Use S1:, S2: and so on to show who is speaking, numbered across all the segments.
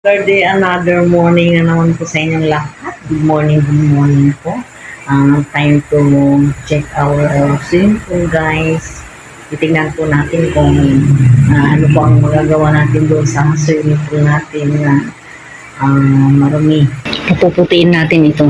S1: Birthday, another morning na naman po sa inyong lahat. Good morning po. Time to check our swimming pool, guys. Titignan po natin kung ano po ang magagawa natin doon sa swimming pool natin na marumi. Puputiin natin ito.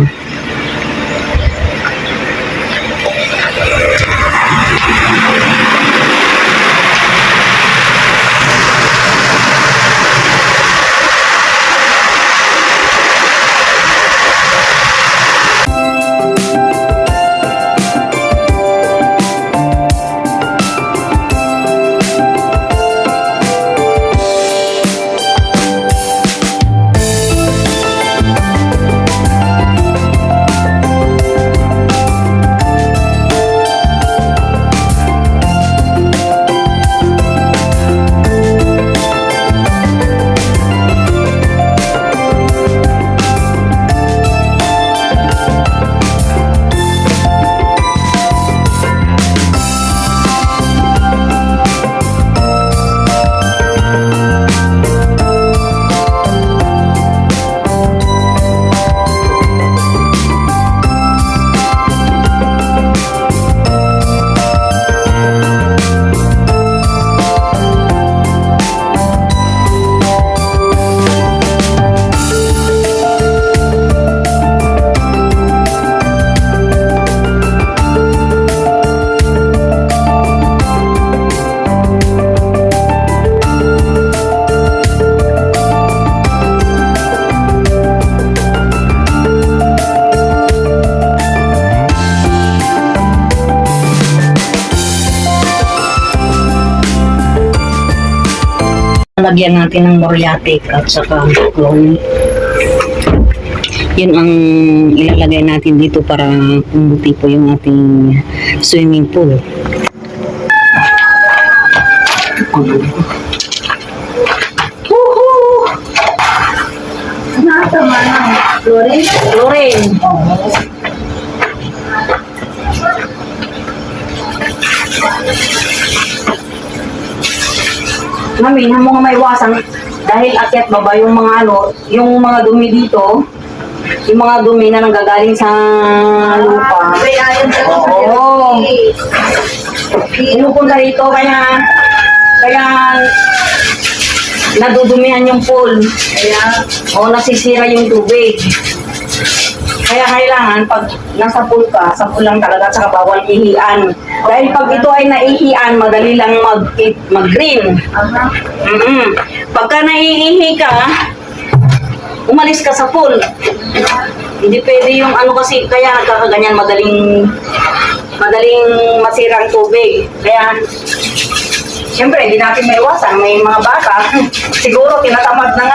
S1: Lagyan natin ng muriatic at saka chlorine. Yun ang ilalagay natin dito para pumuti po yung ating swimming pool. Woohoo! Nasama na. Chlorine? Chlorine. Mami, hindi mo nga maiwasan dahil akyat baba yung mga yung mga dumi dito, yung mga dumi na nanggagaling sa lupa. Oo. Pinupunta rito kaya nadudumihan yung pool. Nasisira yung tubig. Kaya kailangan pag nasa pool ka, sa pool lang talaga, saka bawal ihian. Dahil pag ito ay naihian, madali lang mag-green. Pagka naiihi ka, umalis ka sa pool. Hindi pwede yung kasi, kaya nagkakaganyan, madaling masira ang tubig. Kaya, siyempre, hindi natin maiwasan. May mga bata, siguro tinatamad ng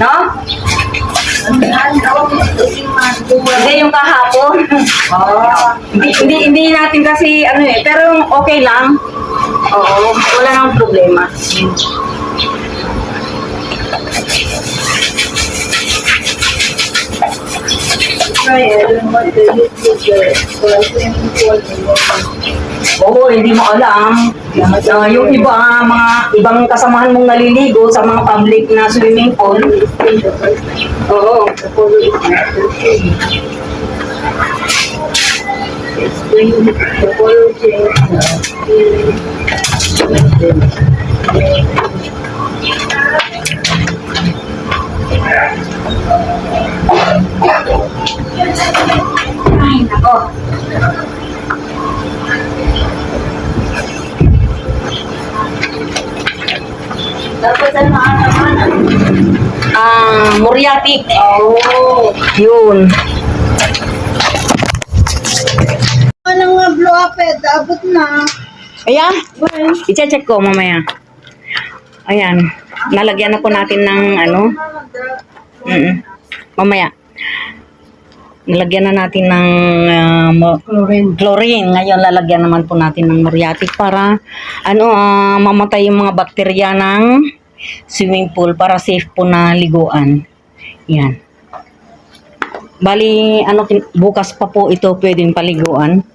S1: no? Hindi yung kahapon. Hindi natin kasi pero okay lang. Oo, wala nang problema. Oo, hindi mo alam. Yung mga ibang kasamahan mong naliligo sa mga public na swimming pool. Oo. Ay, nako. Dapat ang maanaman. Muriatic. Oh. Yun.
S2: Anong nga blow up abot na.
S1: Ayan. I-check ko mamaya. Ayan. Nalagyan na po natin ng mamaya. Nalagyan na natin ng chlorine. Ngayon lalagyan naman po natin ng muriatic para mamatay yung mga bakterya ng swimming pool para safe po na liguan. Yan. Bali, bukas pa po ito pwedeng paliguan.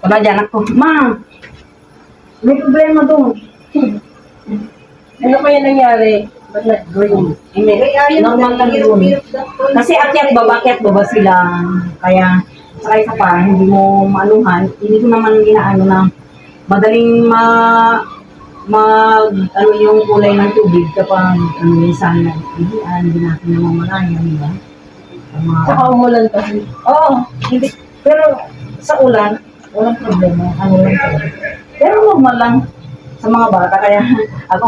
S1: Tama dyan ako, ma, may problema doon.
S3: Ano kaya nangyari? Ba't nag-green?
S1: Hindi, normal lang yun. Kasi akyat baba sila. Kaya, saka isa pa, hindi mo maanuhan, hindi ko naman ginaano na madaling ano yung kulay ng tubig kapag minsan nag-ibian, hindi natin namamalayan, di ba?
S3: Saka umulan kasi.
S1: Oo, hindi. Pero sa ulan, walang problema. Ano lang talaga. Pero normal lang sa mga bata. Kaya ako,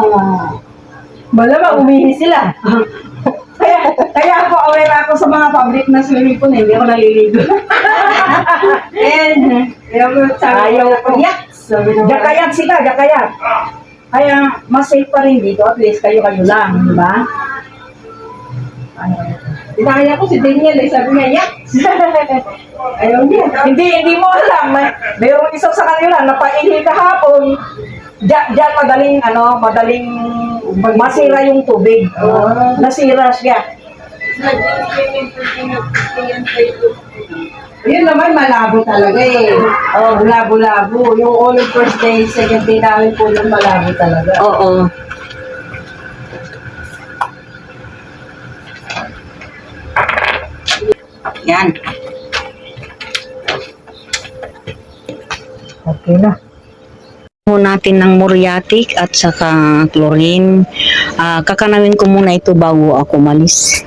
S3: Malamang umihi sila.
S1: kaya ako aware ako sa mga public na swimming pool. Hindi ako naliligo. And, ayaw ko. Jakayat sila, jakayat. Kaya mas safe pa rin dito. At least kayo lang, di ba?
S3: Inakaya ko si Daniel eh. Sabi niya, yak! Ayaw niya.
S1: Hindi mo alam. Mayroong isa sa kanila napaihi kahapon. Diyan madaling masira yung tubig. Nasira siya.
S3: Yun naman, malabo talaga eh. Oh, labo-labo. Yung only first day, second day namin po yung malabo talaga.
S1: Oo. Yan.
S3: Okay na.
S1: Natin ng muriatic at saka chlorine. Kakanawin ko muna ito bago ako malis.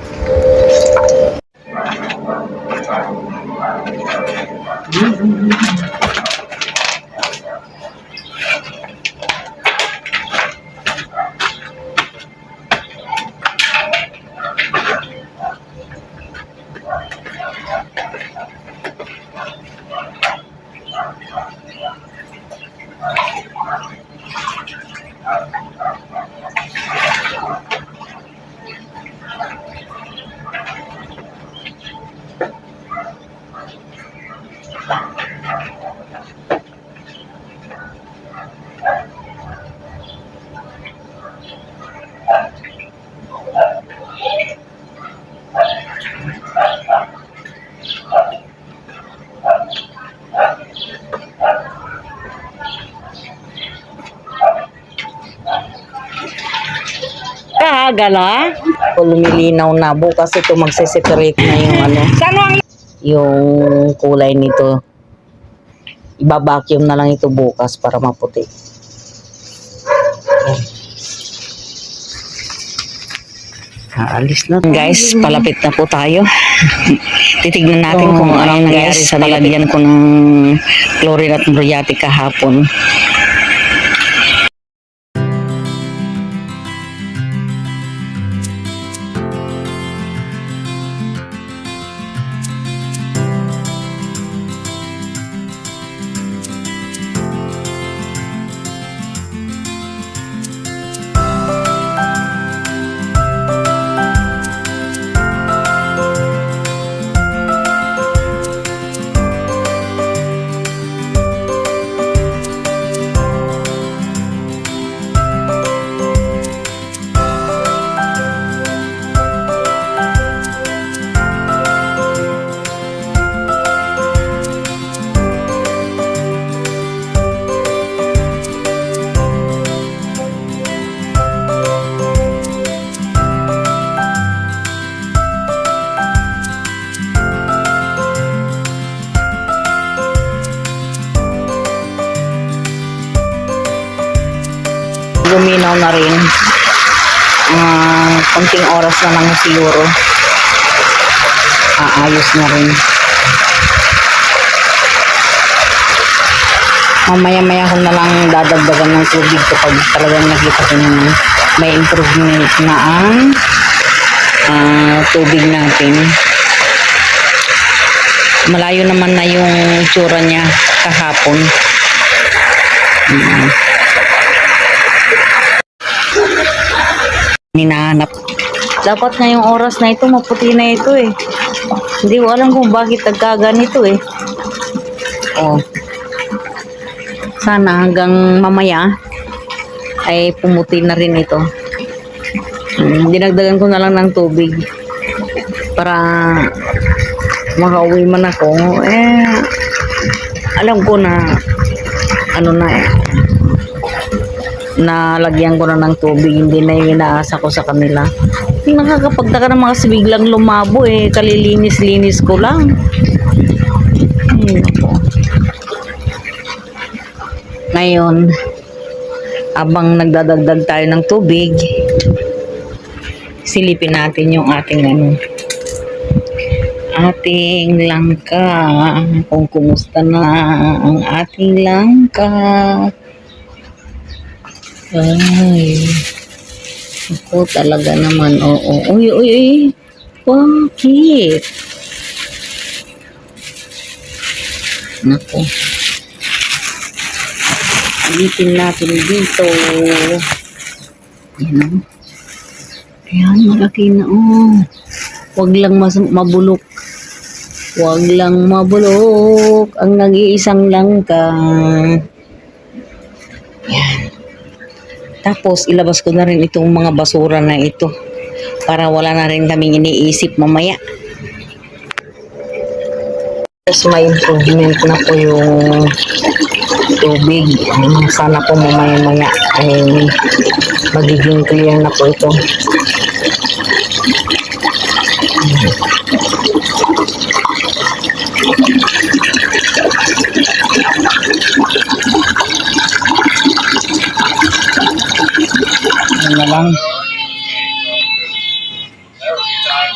S1: Gala. Lumilinaw na. Bukas ito magse-separate na yung yung kulay nito. Iba-vacuum na lang ito bukas para maputi. Alis na. Guys, palapit na po tayo. Titignan natin kung anong nangyari sa nilagyan ko ng chlorine at muriatic kahapon. Luminaw na rin. Konting oras na lang siguro. Aayos na rin. Mamaya-maya ko na lang dadagdagan ng tubig kapag talagang nakita ko na may improvement na ang tubig natin. Malayo naman na yung tsura niya kahapon. Hinahanap. Dapat na yung oras na ito, maputi na ito eh. Hindi ko alam kung bakit nagkaganito eh. Oh. Sana hanggang mamaya ay pumuti na rin ito. Dinagdagan ko na lang ng tubig para makauwi man ako. alam ko na ano na eh, nalagyan ko na ng tubig, hindi na yung inaasa ko sa kanila. Nakakapagtaka naman kasi biglang lumabo eh, kalilinis-linis ko lang. Ako. Ngayon, abang nagdadagdag tayo ng tubig, silipin natin yung ating langka, kung kumusta na ang ating langka. Ay, ako talaga naman, oo. Uy, bakit? Naku. Silipin natin dito. Ayan. Ayan, malaki na, oh. Huwag lang mabulok. Huwag lang mabulok ang nag-iisang langka. Ayan. Tapos, ilabas ko na rin itong mga basura na ito para wala na rin kaming iniisip mamaya. Tapos, may improvement na po yung tubig. Sana po mamaya-maya ay magiging clear na po ito. Na lang.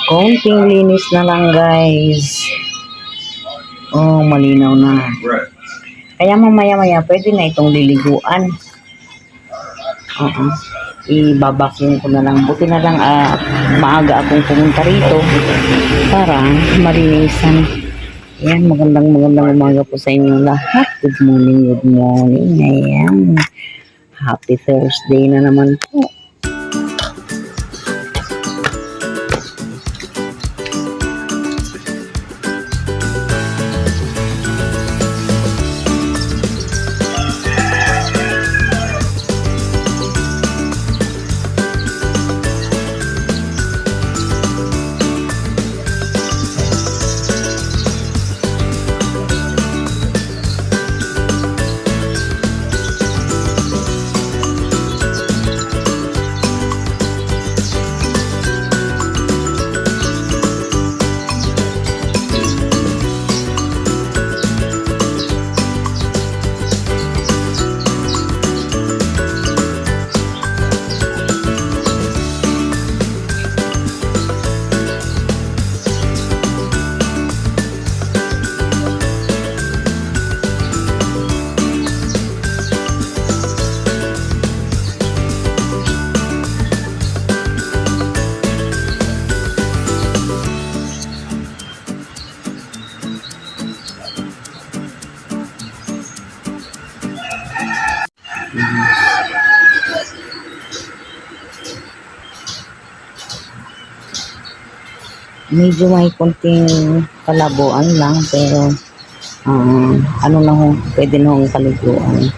S1: Konting linis na lang, guys. Oh, malinaw na. Kaya mamaya-maya pwede na itong liliguan. Ibabakin ko na lang. Buti na lang maaga akong pumunta rito para malinisan. Ayan, magandang umaga po sa inyo lahat. Good morning. Ayan. Happy Thursday na naman po. Medyo may konting kalabuan lang pero ano na ho, pwede na hong paliguan.